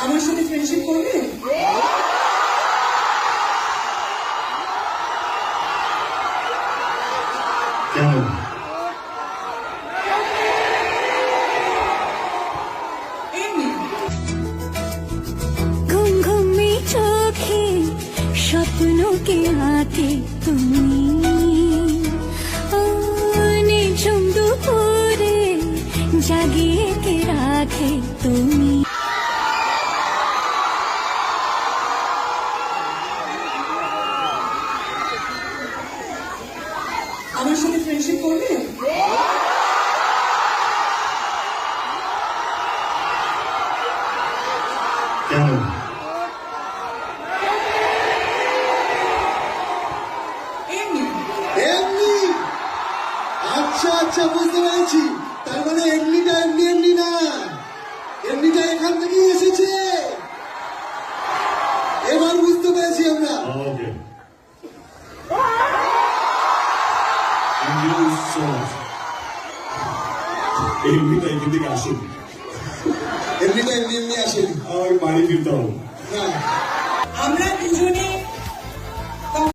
আমার সাথে ফ্রেন্ডশিপ করবে? কেন? এমনি। ঘুম ঘুমে চোখে স্বপ্নকে হাতে তুমি নিঝুম দুপুরে জাগিয়ে কে রাখে তুমি। আমার সাথে ফ্রেন্ডশিপ করবে? কেন? এমনি। এমনি? আচ্ছা আচ্ছা, বুঝতে পেরেছি। তার মানে এমনিটা এমনি এমনি না, এমনিটা এখান থেকেই এসেছে। এবার বুঝতে পেরেছি আমরা। ওকে, থ্যাংক ইউ সো মাচ। এমনিটা এখান থেকে আসুন, এমনিটা এমনি এমনি আসেনি। আমার বাড়ি ফিরতে হবে। না, আমরা দুজনে